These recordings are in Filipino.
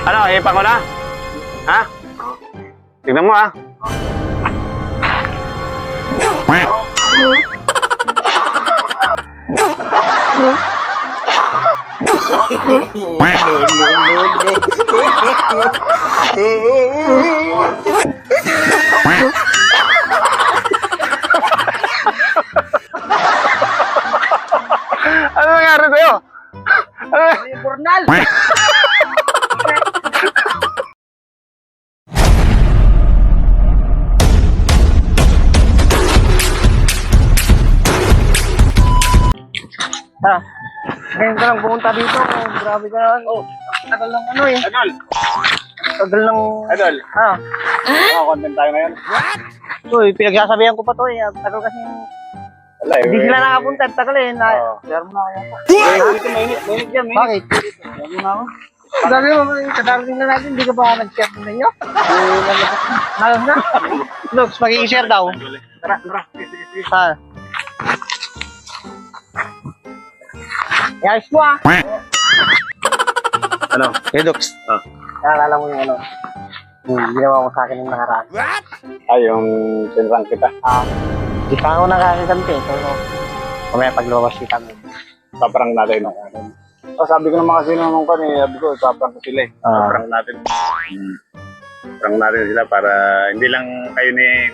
Ano, ipa ko na? Ha? Tignan mo ha. Ano nangyari sa'yo? Yung burnal! Ha? Ngayon ka lang pumunta dito. Grabe ka naman. Oh, tagal lang ano eh. Idol! Tagal lang... Idol! Ha? Content tayo ngayon. Uy, pinagsasabihan ko pa to eh. Tagal kasi... Wala eh. Hindi sila nakapunta. Tagal eh. Meron na kaya po. Mainit yan. Bakit? Sabi mo ako. Sabi mo, kadarating na natin. Hindi ka ba nag-share na ninyo? Malas na? Lux, mag-i-share daw. Tara. Ha? Ayos mo ah. Ano? Hey, Lux. Naalala mo yung ano? Yung ginawa mo sa akin ng nakaraan. Ay, yung sinrang kita. Di pa ako nakakaganti. So, kumaya paglabas kita mo. Paparang natin. Sabi ko naman kasi nung kanina, sabi ko, paparang ko sila eh. Paparang natin. Paparang natin sila para hindi lang kayo ni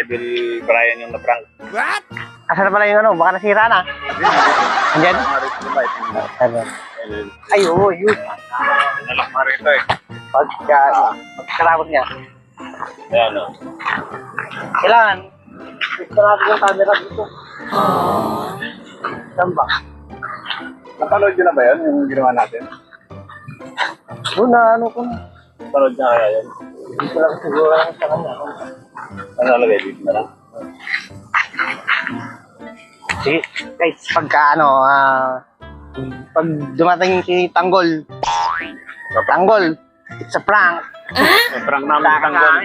Idol Brian yung na-prank. Asa na pala yung ano? Baka nasira na. Andiyan? Ay, oo, yun. Nalak na rito eh. Pagkatapos niya. Ayan o. Kailangan. Gusto natin yung camera dito. Saan ba? Napanood nyo na ba yun, yung ginawa natin? Una, ano ko na. Napanood nyo kaya yun? Hindi ko lang siguro lang sa kanya. Ano nalagay dito na lang? Sige, guys, pagka ano, pag dumating si Tanggol, it's a prank. Prank namin sa Tanggol.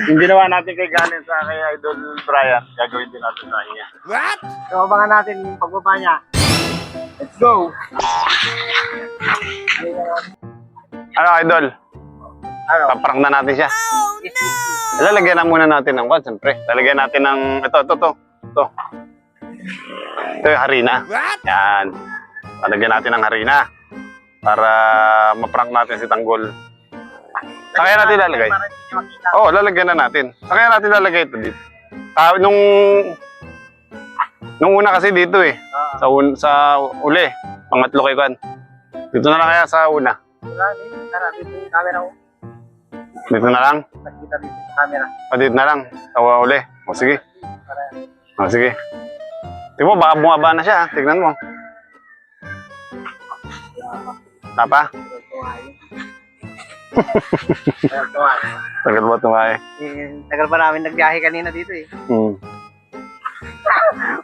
Yung ginawa natin kay Ganen sa kay Idol Brian, gagawin din natin sa kanya. So, abangan natin yung pagbaba niya. Let's go! Ano Idol? Ano? Paprank na natin siya. Lalagyan na muna natin ng what, siyempre. Lalagyan natin ng, ito. Ito yung harina. Yan. Lalagyan natin ng harina. Para maprank natin si Tanggol. Saan kaya natin lalagay? Oo, lalagyan na natin. Saan kaya natin lalagay ito dito? Nung una kasi dito eh. Sa uli. Pangatlo kay Kwan. Dito na lang kaya sa una. Tara, dito yung camera ko. Dito na lang? Nakita dito yung camera. Dito na lang. Sa uli. O sige. O sige. Tingnan mo, baka bumaba na siya. Tignan mo. Tapa? Tagal ba tumae? Tagal pa namin nagbiyahe kanina dito eh.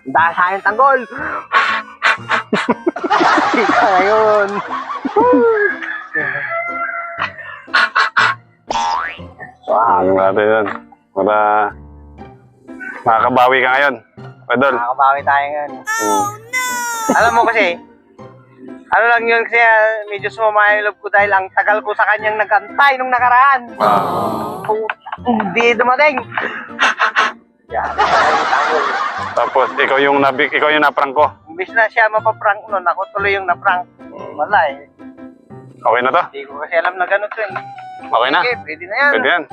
Dahil sa akin Tanggol! Ayun! Ano natin yun? Para makakabawi ka ngayon. Idol. Makakabawi tayo ngayon. Alam mo kasi, ano lang yun kasi medyo sumama yung loob ko dahil ang tagal ko sa kanyang nagantay nung nakaraan. Hindi dumating. Tapos ikaw yung naprank ko. Imbis na siya mapaprank nun, ako tuloy yung naprank. Wala eh. Okay na to? Hindi ko kasi alam na ganun yun. Okay na? Okay, pwede na yan. Pwede yan.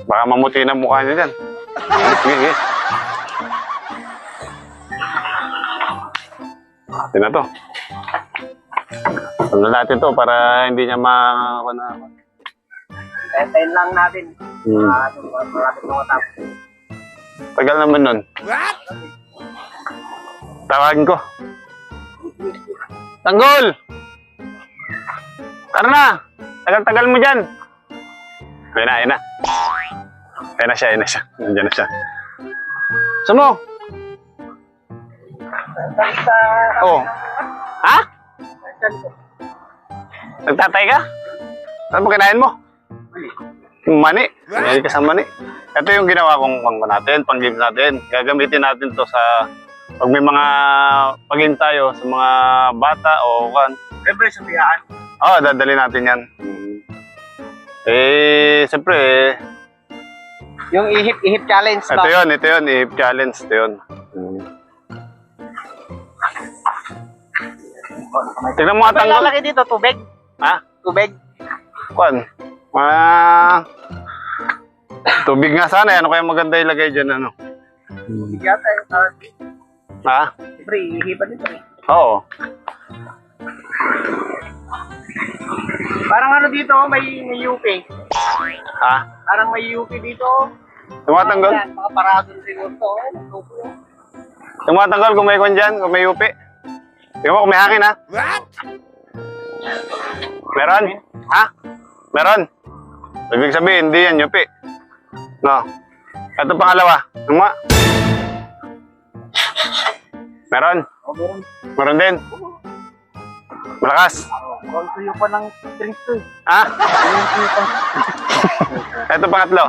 Baka mamuti na mukha niya dyan. Sige. Pwede na to. Ano natin to para hindi niya Tayin lang natin. Natin matapos. Tagal naman nun. Tawagin ko. Tanggol! Tara na! Tagal-tagal mo dyan. Ayun na. Ayun na siya. Nandiyan na siya. Saan mo? Oh. Ha? Nagtatay ka? Saan mo kinain mo? Mani. Kinain ka sa mani. Ito yung ginawa kong pang-games natin. Gagamitin natin to sa pag may mga pag-in tayo sa mga bata o kan. Siyempre, sabihan. Oo, dadali natin yan. Eh, siyempre, Yung ihip challenge, no? ito yun, ihip challenge, ito yun. Tignan mo nga Ano tanggal. ilalagay dito? Tubig? Ha? Tubig? Kwan? Tubig nga sana, ano kaya maganda ilagay dyan, ano? Tubig yata yung parang. Ha? Siyempre, ihipan dito eh. Oo. Parang ano dito, may UP. Ha? Parang may UP dito. Tumatanggal? Ayan, mga parado rin ito. Tumatanggal kung may kwan dyan, kung may upi. Tingnan mo kung may hangin, ha? Meron? Ha? Meron? Ibig sabihin, hindi yan upi. No. Ito pangalawa. Tingnan mo. Meron? Meron. Meron din. Malakas. Ang tuyo pa ng drinks to eh. Ha? Ang tuyo pa. Ito pangatlo.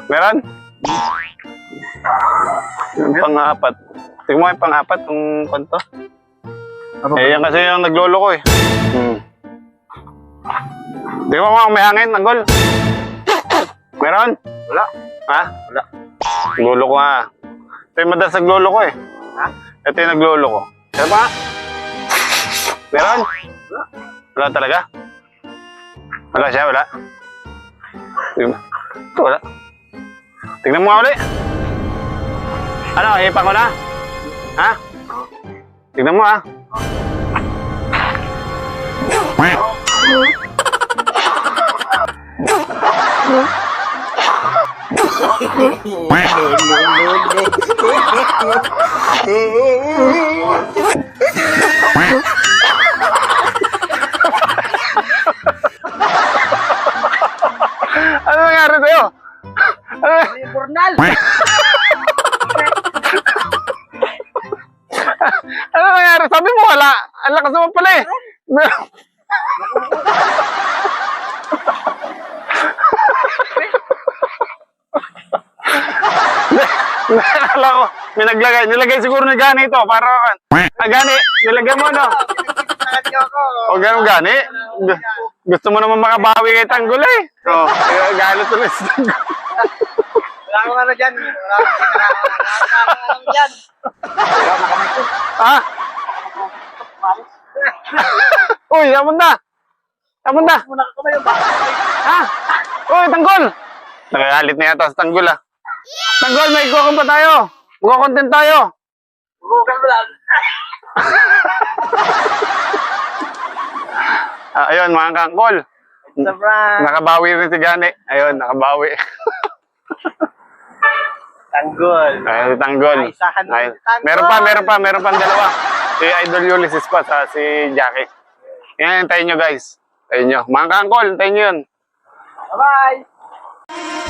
Meron? Yung pang-apat. Tingnan mo yung pang-apat kung kanto. Eh, yan kasi yung naglolo ko eh. Tingnan mo kung may hangin, nanggol. Meron? Wala. Ha? Wala. Naglolo ko nga. Ito yung madalas naglolo ko eh. Ha? Ito yung naglolo ko. Ano ba? Meron? Wala. Wala talaga? Wala siya, wala. Ito, wala. Tignan mo nga ulit. Ano, hipa ko na? Ha? Tignan mo ha. Ano nangyari sa'yo? Ano? Yung burnal. Ano nangyari? Sabi mo wala. Ang lakas naman pala eh. Akala ko, may naglagay. Nilagay siguro ni Gani ito. Para Gani, nilagay mo no? Nakadyo ako. O ganun Gani? Gusto mo naman makabawi kay Tanggol eh. O, galit ulit si Tanggol. Wala akong ano dyan. Wala akong ano dyan. Wala nakamay ko. Ha? Uy, tapon na. Tapon na. Muna ka kamay yung baka. Ha? Uy, Tanggol. Nakagalit na yata sa Tanggol ah. Tanggol, may ikuha pa tayo. Magkakontent tayo. Bukan mo lang. Ayun, mga kangkol. Sobrang Nakabawi rin si Gani. Ayun, nakabawi. tanggol. Ayun, si Tanggol. Ay, isahan mo Ayun. si Tanggol. Meron pa dalawa. Si Idol Ulysses pa sa si Jackie. Yan, tayo nyo guys. Tayo nyo. Mga kangkol, tayo nyo yun. Bye-bye.